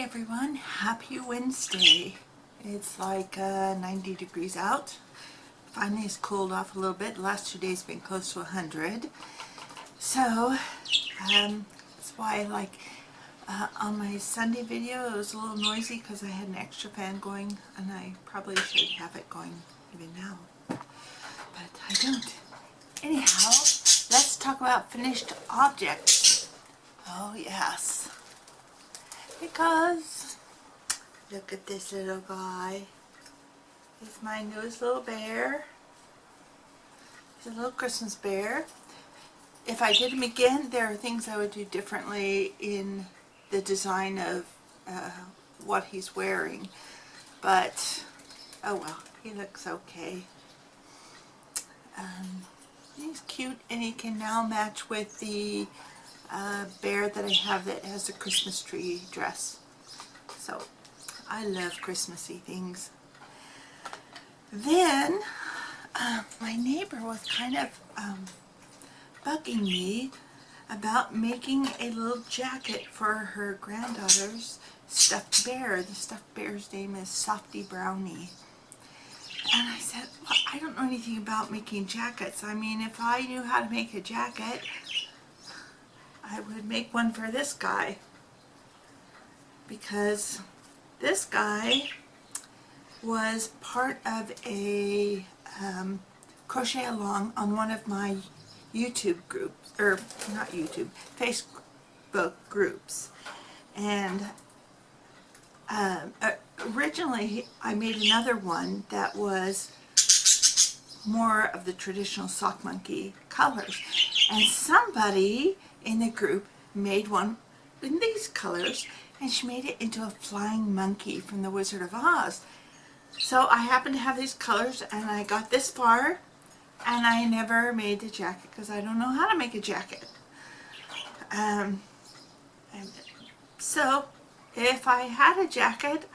everyone, happy Wednesday. It's like 90 degrees out. Finally it's cooled off a little bit. The last 2 days been close to 100. So that's why on my Sunday video it was a little noisy because I had an extra fan going, and I probably should have it going even now, but I don't. Anyhow, let's talk about finished objects. Oh yes. Because look at this little guy. He's my newest little bear. He's a little Christmas bear. If I did him again, there are things I would do differently in the design of what he's wearing. But, oh well, he looks okay. He's cute, and he can now match with the bear that I have that has a Christmas tree dress. So I love Christmassy things. Then my neighbor was kind of bugging me about making a little jacket for her granddaughter's stuffed bear. The stuffed bear's name is Softy Brownie. And I said, well, I don't know anything about making jackets. I mean, if I knew how to make a jacket, I would make one for this guy, because this guy was part of a crochet along on one of my YouTube groups, or not YouTube, Facebook groups. And originally I made another one that was more of the traditional sock monkey colors, and somebody in the group made one in these colors, and she made it into a flying monkey from the Wizard of Oz. So I happened to have these colors, and I got this far, and I never made the jacket because I don't know how to make a jacket. So if I had a jacket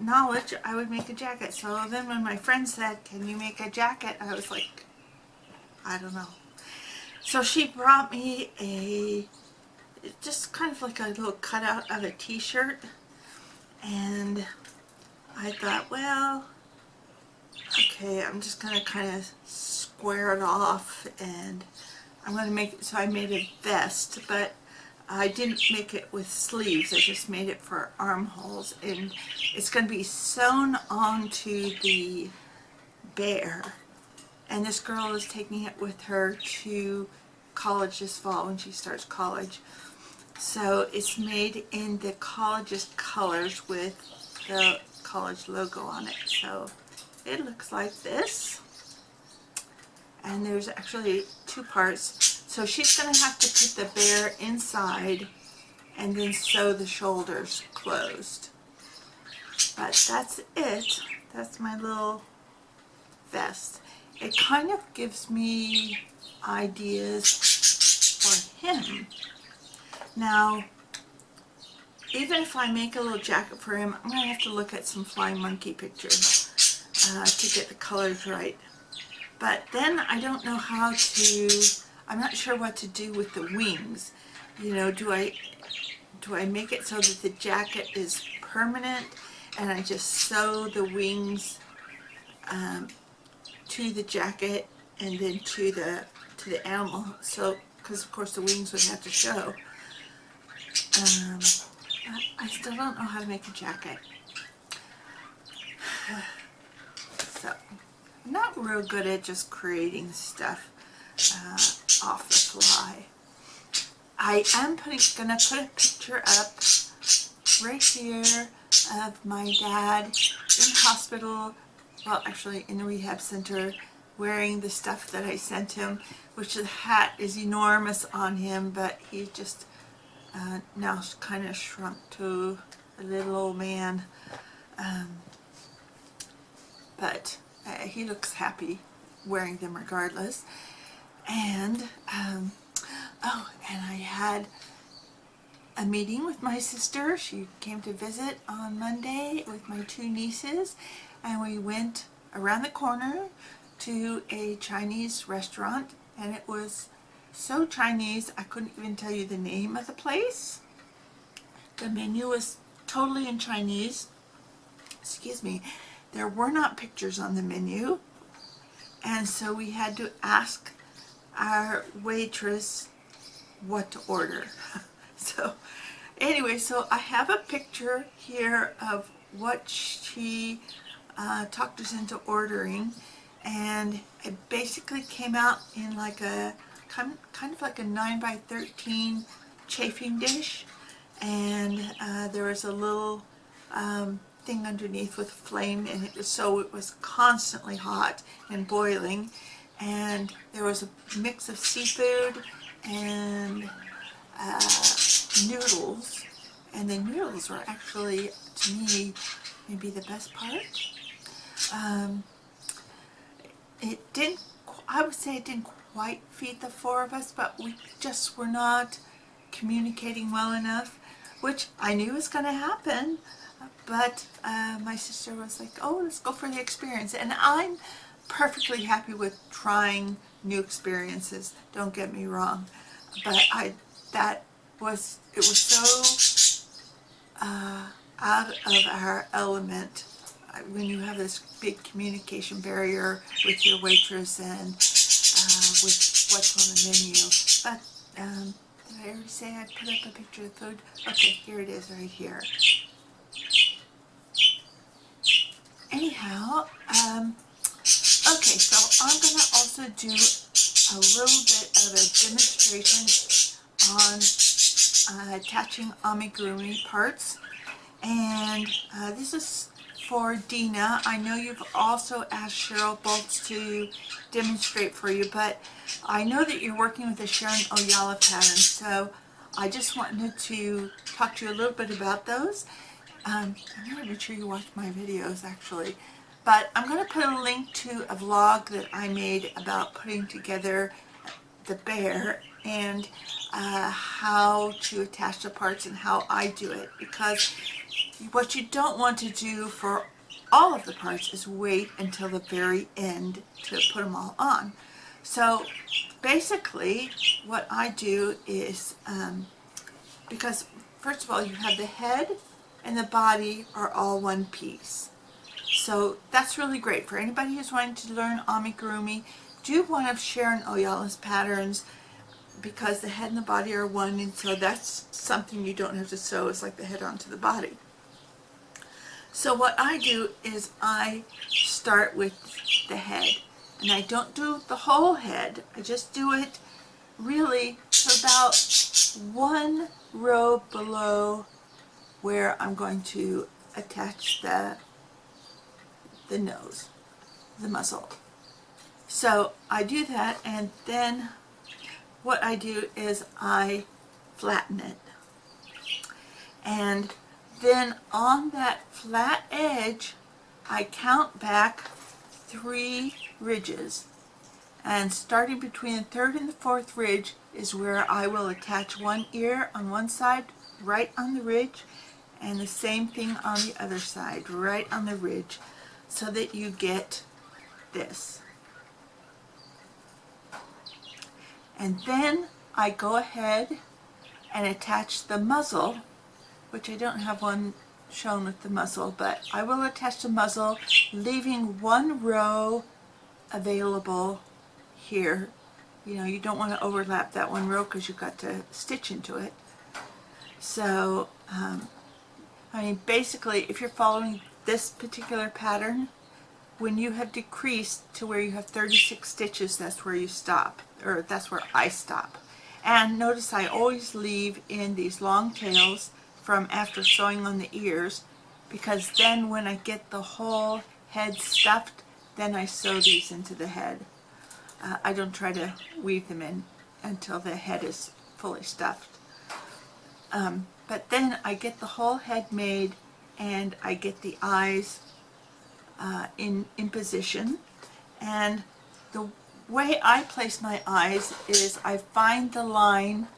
knowledge, I would make a jacket. So then when my friend said, can you make a jacket, I was like, I don't know. So she brought me just kind of like a little cutout of a t-shirt, and I thought, well, okay, I'm just going to kind of square it off, and I'm going to make it, so I made a vest, but I didn't make it with sleeves, I just made it for armholes, and it's going to be sewn onto the bear. And this girl is taking it with her to college this fall when she starts college. So it's made in the college's colors with the college logo on it. So it looks like this. And there's actually two parts. So she's going to have to put the bear inside and then sew the shoulders closed. But that's it. That's my little vest. It kind of gives me ideas for him. Now, even if I make a little jacket for him, I'm going to have to look at some flying monkey pictures to get the colors right. But then I don't know how to, I'm not sure what to do with the wings. You know, do I make it so that the jacket is permanent and I just sew the wings to the jacket and then to the animal, so because of course the wings would have to show. I still don't know how to make a jacket, so I'm not real good at just creating stuff off the fly. I am gonna put a picture up right here of my dad in hospital. Well, actually in the rehab center, wearing the stuff that I sent him, which the hat is enormous on him, but he just now kind of shrunk to a little old man. But he looks happy wearing them regardless. And oh, and I had a meeting with my sister. She came to visit on Monday with my two nieces, and we went around the corner to a Chinese restaurant, and it was so Chinese I couldn't even tell you the name of the place. The menu was totally in Chinese. Excuse me. There were not pictures on the menu, and so we had to ask our waitress what to order. So anyway, so I have a picture here of what she talked us into ordering, and it basically came out in like a kind of like a 9x13 chafing dish, and there was a little thing underneath with flame, and it was constantly hot and boiling, and there was a mix of seafood and noodles, and the noodles were actually, to me, maybe the best part. It didn't, I would say it didn't quite feed the four of us, but we just were not communicating well enough, which I knew was going to happen, but my sister was like, oh, let's go for the experience, and I'm perfectly happy with trying new experiences, don't get me wrong, but it was so out of our element when you have this big communication barrier with your waitress and with what's on the menu. But did I already say I put up a picture of the food? Okay, here it is right here. Anyhow, okay, so I'm going to also do a little bit of a demonstration on attaching amigurumi parts, and this is for Dina. I know you've also asked Cheryl Bolts to demonstrate for you, but I know that you're working with the Sharon Oyala pattern, so I just wanted to talk to you a little bit about those. I'm going to make sure you watch my videos actually, but I'm going to put a link to a vlog that I made about putting together the bear and how to attach the parts and how I do it, because what you don't want to do for all of the parts is wait until the very end to put them all on. So basically what I do is, because first of all you have the head and the body are all one piece. So that's really great for anybody who's wanting to learn amigurumi. Do one of Sharon Oyala's patterns, because the head and the body are one, and so that's something you don't have to sew. It's like the head onto the body. So what I do is I start with the head, and I don't do the whole head. I just do it really to about one row below where I'm going to attach the nose, the muzzle. So I do that, and then what I do is I flatten it, and then on that flat edge I count back 3 ridges, and starting between the 3rd and the 4th ridge is where I will attach one ear on one side right on the ridge, and the same thing on the other side right on the ridge, so that you get this. And then I go ahead and attach the muzzle, which I don't have one shown with the muzzle, but I will attach the muzzle, leaving one row available here. You know, you don't want to overlap that one row because you've got to stitch into it. So, I mean, basically, if you're following this particular pattern, when you have decreased to where you have 36 stitches, that's where you stop, or that's where I stop. And notice I always leave in these long tails from after sewing on the ears, because then when I get the whole head stuffed, then I sew these into the head. I don't try to weave them in until the head is fully stuffed. But then I get the whole head made, and I get the eyes in position. And the way I place my eyes is I find the line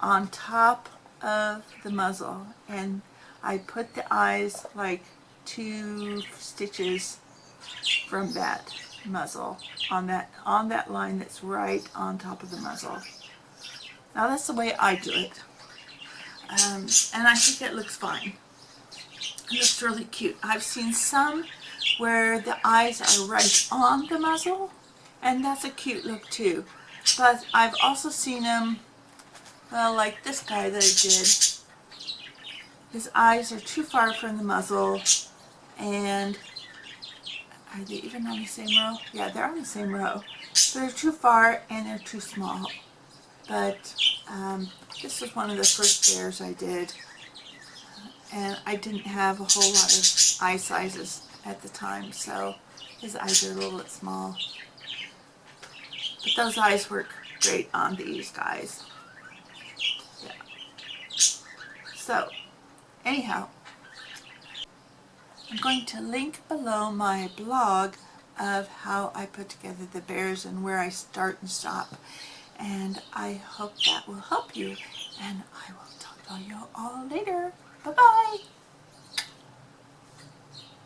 on top of the muzzle, and I put the eyes like 2 stitches from that muzzle on that line that's right on top of the muzzle. Now that's the way I do it. and I think it looks fine. It looks really cute. I've seen some where the eyes are right on the muzzle, and that's a cute look too. But I've also seen them, well, like this guy that I did. His eyes are too far from the muzzle, and are they even on the same row? Yeah, they're on the same row. They're too far and they're too small. But this was one of the first bears I did, and I didn't have a whole lot of eye sizes at the time, so his eyes are a little bit small. But those eyes work great on these guys. Yeah. So, anyhow, I'm going to link below my blog of how I put together the bears and where I start and stop. And I hope that will help you. And I will talk to you all later. Bye-bye.